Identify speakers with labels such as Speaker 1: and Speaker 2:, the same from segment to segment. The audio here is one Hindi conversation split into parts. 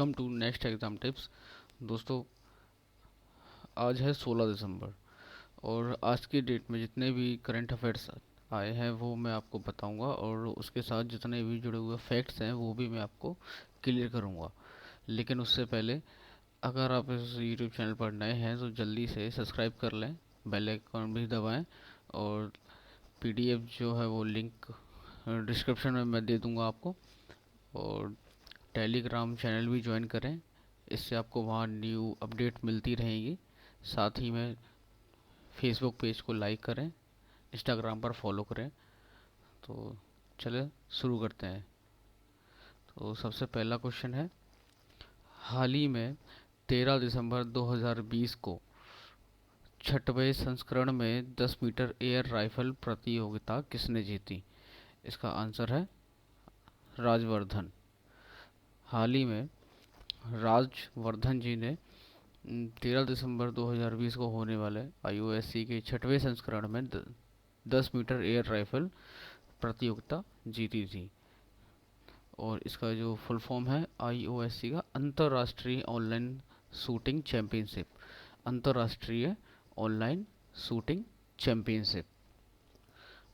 Speaker 1: Welcome to next exam tips. दोस्तों, आज है 16 दिसंबर और आज की डेट में जितने भी करंट अफेयर्स आए हैं वो मैं आपको बताऊंगा और उसके साथ जितने भी जुड़े हुए फैक्ट्स हैं वो भी मैं आपको क्लियर करूंगा। लेकिन उससे पहले, अगर आप इस यूट्यूब चैनल पर नए हैं तो जल्दी से सब्सक्राइब कर लें, बेल आइकन भी दबाएं और पीडीएफ जो है वो लिंक डिस्क्रिप्शन में मैं दे दूंगा आपको। और टेलीग्राम चैनल भी ज्वाइन करें, इससे आपको वहाँ न्यू अपडेट मिलती रहेंगी। साथ ही में फेसबुक पेज को लाइक करें, इंस्टाग्राम पर फॉलो करें। तो चले शुरू करते हैं। तो सबसे पहला क्वेश्चन है, हाल ही में 13 दिसंबर 2020 को छठवें संस्करण में 10 मीटर एयर राइफल प्रतियोगिता किसने जीती? इसका आंसर है राजवर्धन। हाल ही में राजवर्धन जी ने 13 दिसंबर 2020 को होने वाले आईओएससी के छठवें संस्करण में 10 मीटर एयर राइफल प्रतियोगिता जीती थी। और इसका जो फुल फॉर्म है आईओएससी का अंतर्राष्ट्रीय ऑनलाइन शूटिंग चैंपियनशिप। अंतर्राष्ट्रीय ऑनलाइन शूटिंग चैंपियनशिप।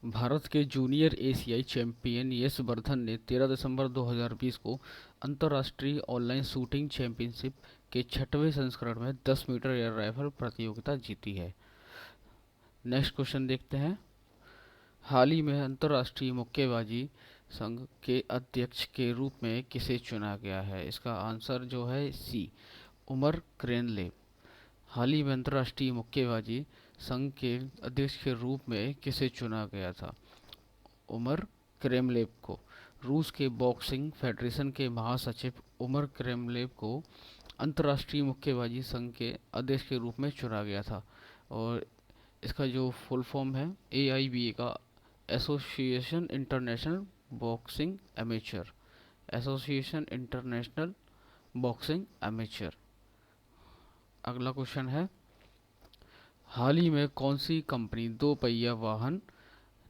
Speaker 1: भारत के जूनियर एशियाई चैंपियन यश वर्धन ने 13 दिसंबर 2020 को अंतर्राष्ट्रीय ऑनलाइन शूटिंग चैंपियनशिप के छठवें संस्करण में 10 मीटर एयर राइफल प्रतियोगिता जीती है। नेक्स्ट क्वेश्चन देखते हैं, हाल ही में अंतर्राष्ट्रीय मुक्केबाजी संघ के अध्यक्ष के रूप में किसे चुना गया है? इसका आंसर जो है सी, उमर क्रेनलेव। हाल ही में अंतर्राष्ट्रीय मुक्केबाजी संघ के अध्यक्ष के रूप में किसे चुना गया था? उमर क्रेमलेव को। रूस के बॉक्सिंग फेडरेशन के महासचिव उमर क्रेमलेव को अंतर्राष्ट्रीय मुक्केबाजी संघ के अध्यक्ष के रूप में चुना गया था। और इसका जो फुल फॉर्म है AIBA का, association international boxing amateur. Association international boxing amateur. अगला क्वेश्चन है, हाल ही में कौन सी कंपनी दो पहिया वाहन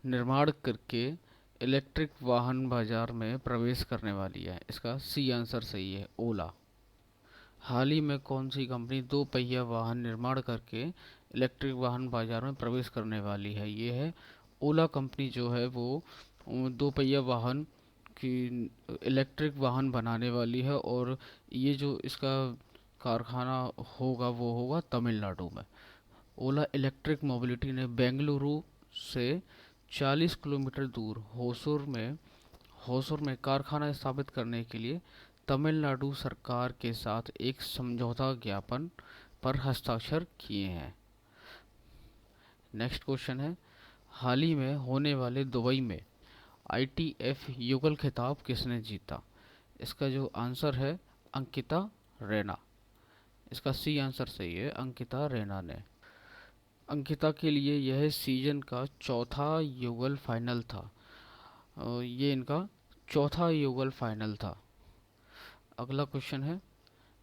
Speaker 1: निर्माण करके इलेक्ट्रिक वाहन बाजार में प्रवेश करने वाली है? इसका सी आंसर सही है, ओला। हाल ही में कौन सी कंपनी दो पहिया वाहन निर्माण करके इलेक्ट्रिक वाहन बाजार में प्रवेश करने वाली है? ये है ओला कंपनी जो है वो दो पहिया वाहन की इलेक्ट्रिक वाहन बनाने वाली है। और ये जो इसका कारखाना होगा वो होगा तमिलनाडु में। ओला इलेक्ट्रिक मोबिलिटी ने बेंगलुरु से 40 किलोमीटर दूर होसुर में कारखाना स्थापित करने के लिए तमिलनाडु सरकार के साथ एक समझौता ज्ञापन पर हस्ताक्षर किए हैं। नेक्स्ट क्वेश्चन है, हाल ही में होने वाले दुबई में ITF युगल खिताब किसने जीता? इसका जो आंसर है अंकिता रैना। इसका सी आंसर सही है, अंकिता रैना ने। अंकिता के लिए यह सीजन का चौथा युगल फाइनल था। ये इनका चौथा युगल फाइनल था। अगला क्वेश्चन है,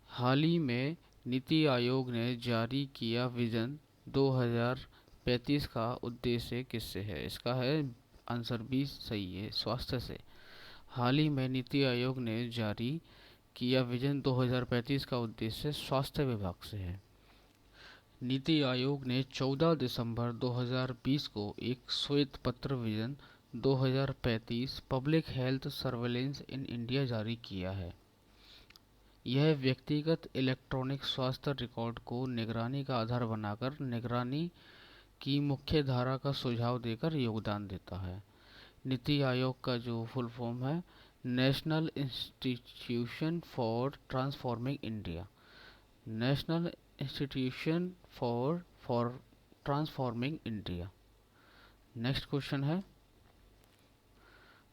Speaker 1: हाल ही में नीति आयोग ने जारी किया विजन 2035 का उद्देश्य किससे है? इसका है आंसर बी सही है, स्वास्थ्य से। हाल ही में नीति आयोग ने जारी किया विजन 2035 का उद्देश्य स्वास्थ्य विभाग से है। नीति आयोग ने 14 दिसंबर 2020 को एक श्वेत पत्र vision 2035 public health surveillance in India जारी किया है। यह व्यक्तिगत इलेक्ट्रॉनिक स्वास्थ्य रिकॉर्ड को निगरानी का आधार बनाकर निगरानी की मुख्य धारा का सुझाव देकर योगदान देता है। नीति आयोग का जो फुल फॉर्म है national institution for transforming India. National institution for transforming India. Next question है,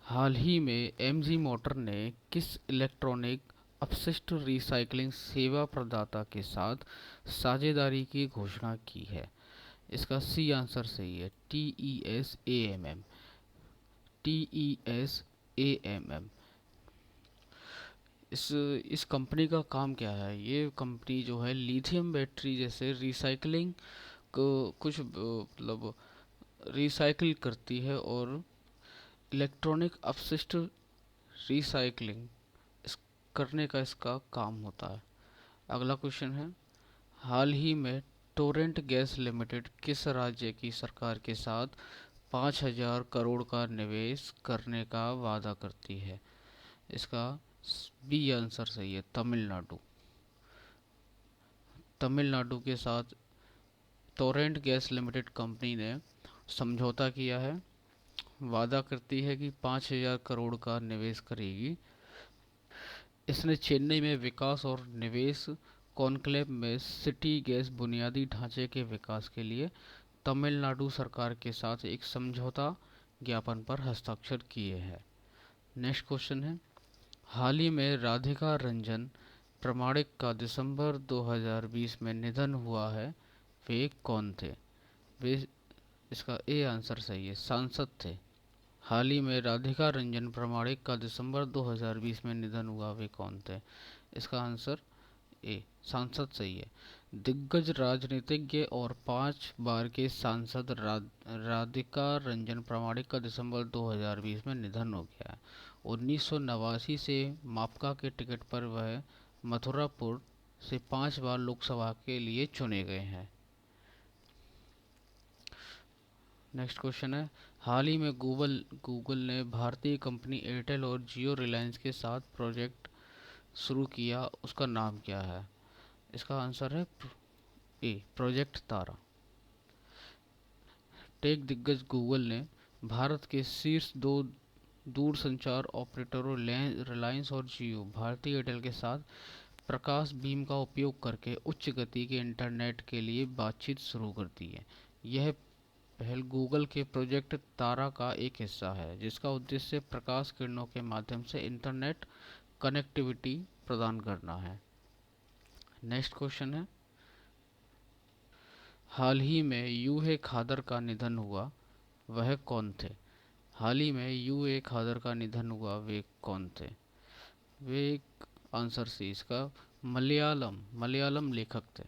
Speaker 1: हाल ही में MG मोटर ने किस इलेक्ट्रॉनिक अपशिष्ट रिसाइकलिंग सेवा प्रदाता के साथ साझेदारी की घोषणा की है? इसका सी आंसर सही है, TESAMM। TESAMM। इस कंपनी का काम क्या है? ये कंपनी जो है लिथियम बैटरी जैसे रिसाइकलिंग को कुछ मतलब रिसाइकिल करती है और इलेक्ट्रॉनिक अपशिष्ट रिसाइकलिंग करने का इसका काम होता है। अगला क्वेश्चन है, हाल ही में टोरेंट गैस लिमिटेड किस राज्य की सरकार के साथ 5,000 करोड़ का निवेश करने का वादा करती है? इसका बी आंसर सही है, तमिलनाडु। तमिलनाडु के साथ टोरेंट गैस लिमिटेड कंपनी ने समझौता किया है, वादा करती है कि 5,000 करोड़ का निवेश करेगी। इसने चेन्नई में विकास और निवेश कॉन्क्लेव में सिटी गैस बुनियादी ढांचे के विकास के लिए तमिलनाडु सरकार के साथ एक समझौता ज्ञापन पर हस्ताक्षर किए हैं। नेक्स्ट क्वेश्चन है, हाल ही में राधिका रंजन प्रामाणिक का दिसंबर 2020 में निधन हुआ है, वे कौन थे? वे, इसका ए आंसर सही है, सांसद थे। हाल ही में राधिका रंजन प्रामाणिक का दिसंबर 2020 में निधन हुआ, वे कौन थे? इसका आंसर ए, सांसद सही है। दिग्गज राजनीतिज्ञ और 5 बार के सांसद राधिका रंजन प्रामाणिक का दिसंबर 2020 में निधन हो गया है। 1989 से माकपा के टिकट पर वह मथुरापुर से 5 बार लोकसभा के लिए चुने गए हैं। नेक्स्ट क्वेश्चन है, हाल ही में गूगल ने भारतीय कंपनी एयरटेल और जियो रिलायंस के साथ प्रोजेक्ट शुरू किया, उसका नाम क्या है? इसका आंसर है ए, प्रोजेक्ट तारा। टेक दिग्गज गूगल ने भारत के शीर्ष 2 दूरसंचार ऑपरेटरों रिलायंस और जियो भारती एयरटेल के साथ प्रकाश बीम का उपयोग करके उच्च गति के इंटरनेट के लिए बातचीत शुरू कर दी है। यह पहल गूगल के प्रोजेक्ट तारा का एक हिस्सा है, जिसका उद्देश्य प्रकाश किरणों के माध्यम से इंटरनेट कनेक्टिविटी प्रदान करना है। नेक्स्ट क्वेश्चन है, हाल ही में यूए खादर का निधन हुआ, वह कौन थे? हाल ही में यूए खादर का निधन हुआ, वे कौन थे? वे, आंसर सी इसका, मलयालम लेखक थे।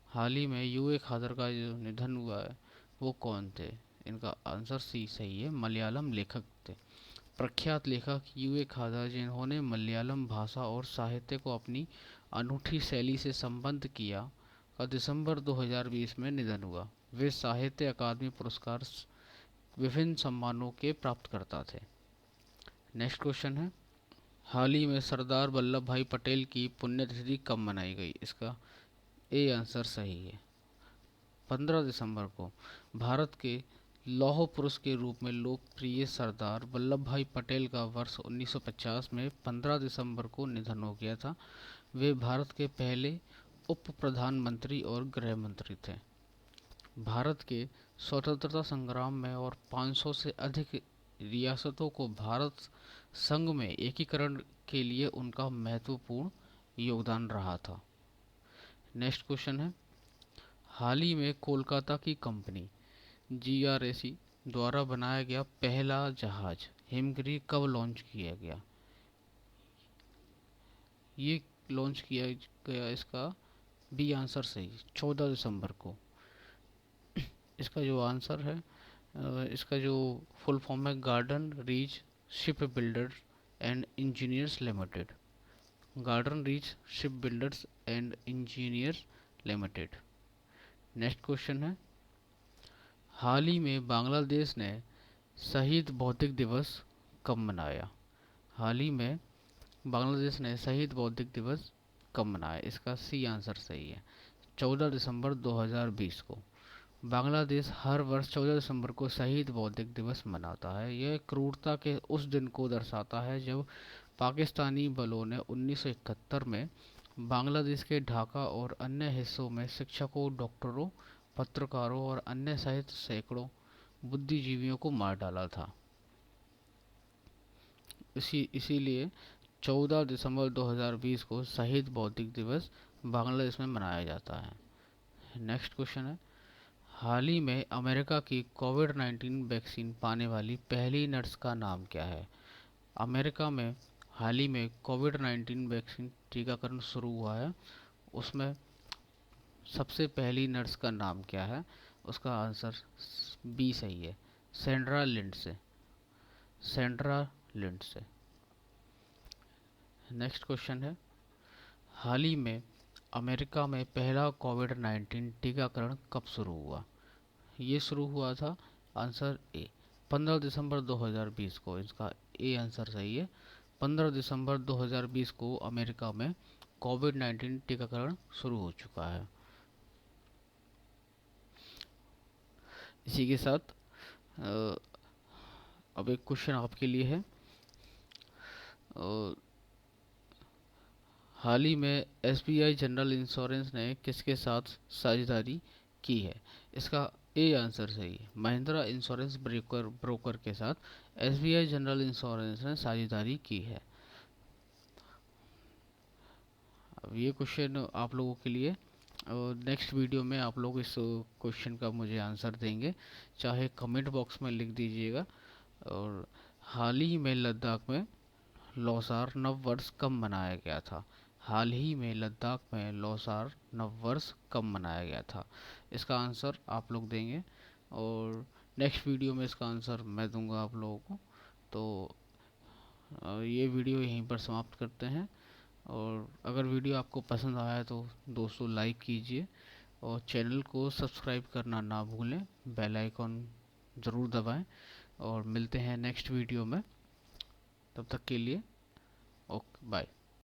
Speaker 1: हाल ही में यूए खादर का जो निधन हुआ है वो कौन थे? इनका आंसर सी सही है, मलयालम लेखक थे। प्रख्यात लेखक यूए खादर, जिन्होंने मलयालम भाषा और साहित्य को अपनी अनूठी शैली से संबद्ध किया, का दिसंबर 2020 में निधन हुआ। वे साहित्य अकादमी पुरस्कार विभिन्न सम्मानों के प्राप्तकर्ता थे। नेक्स्ट क्वेश्चन है, हाल ही में सरदार वल्लभ भाई पटेल की पुण्यतिथि कब मनाई गई? इसका ए आंसर सही है, 15 दिसंबर को। भारत के लौह पुरुष के रूप में लोकप्रिय सरदार वल्लभ भाई पटेल का वर्ष 1950 में 15 दिसंबर को निधन हो गया था। वे भारत के पहले उप प्रधानमंत्री और गृह मंत्री थे। भारत के स्वतंत्रता संग्राम में और 500 से अधिक रियासतों को भारत संघ में एकीकरण के लिए उनका महत्वपूर्ण योगदान रहा था। नेक्स्ट क्वेश्चन है, हाल ही में कोलकाता की कंपनी जीआरएसी द्वारा बनाया गया पहला जहाज हिमगिरी कब लॉन्च किया गया? ये लॉन्च किया गया, इसका बी आंसर सही, 14 दिसंबर को। इसका जो आंसर है, इसका जो फुल फॉर्म है, garden reach ship builders and engineers limited. Garden reach ship builders and engineers limited. Next question है, हाल ही में बांग्लादेश ने शहीद बौद्धिक दिवस कब मनाया? हाल ही में बांग्लादेश ने शहीद बौद्धिक दिवस कब मनाया? इसका सी आंसर सही है, 14 दिसंबर 2020 को। बांग्लादेश हर वर्ष 14 दिसंबर को शहीद बौद्धिक दिवस मनाता है। यह क्रूरता के उस दिन को दर्शाता है जब पाकिस्तानी बलों ने 1971 में बांग्लादेश के ढाका और अन्य हिस्सों में शिक्षकों, डॉक्टरों, पत्रकारों और अन्य सहित सैकड़ों बुद्धिजीवियों को मार डाला था। इसीलिए 14 दिसंबर 2020 को शहीद बौद्धिक दिवस बांग्लादेश में मनाया जाता है। नेक्स्ट क्वेश्चन है, हाल ही में अमेरिका की कोविड-19 वैक्सीन पाने वाली पहली नर्स का नाम क्या है? अमेरिका में हाल ही में कोविड-19 वैक्सीन टीकाकरण शुरू हुआ है, उसमें सबसे पहली नर्स का नाम क्या है? उसका आंसर बी सही है, Sandra Lindsey. Sandra Lindsey. Next question है, हाल ही में अमेरिका में पहला कोविड-19 टीकाकरण कब शुरू हुआ? ये शुरू हुआ था, आंसर ए, 15 दिसंबर 2020 को। इसका ए आंसर सही है। 15 दिसंबर 2020 को अमेरिका में कोविड-19 टीकाकरण शुरू हो चुका है। इसी के साथ अ, अब एक क्वेश्चन आपके लिए है। अ, हाल ही में एसबीआई जनरल इंश्योरेंस ने किसके साथ साझेदारी की है? इसका ए आंसर सही है। महिंद्रा इंश्योरेंस ब्रोकर के साथ एसबीआई जनरल इंश्योरेंस ने साझेदारी की है। अब ये क्वेश्चन आप लोगों के लिए, और नेक्स्ट वीडियो में आप लोग इस क्वेश्चन का मुझे आंसर देंगे, चाहे कमेंट बॉक्स में लिख दीजिएगा। और हाल ही में लद्दाख में लौसार नव वर्ष कब मनाया गया था? हाल ही में लद्दाख में लौसार नव वर्ष कब मनाया गया था? इसका आंसर आप लोग देंगे, और नेक्स्ट वीडियो में इसका आंसर मैं दूंगा आप लोगों को। तो ये वीडियो यहीं पर समाप्त करते हैं। और अगर वीडियो आपको पसंद आया तो दोस्तों लाइक कीजिए, और चैनल को सब्सक्राइब करना ना भूलें, बेल आइकॉन ज़रूर दबाएं। और मिलते हैं नेक्स्ट वीडियो में, तब तक के लिए ओके बाय।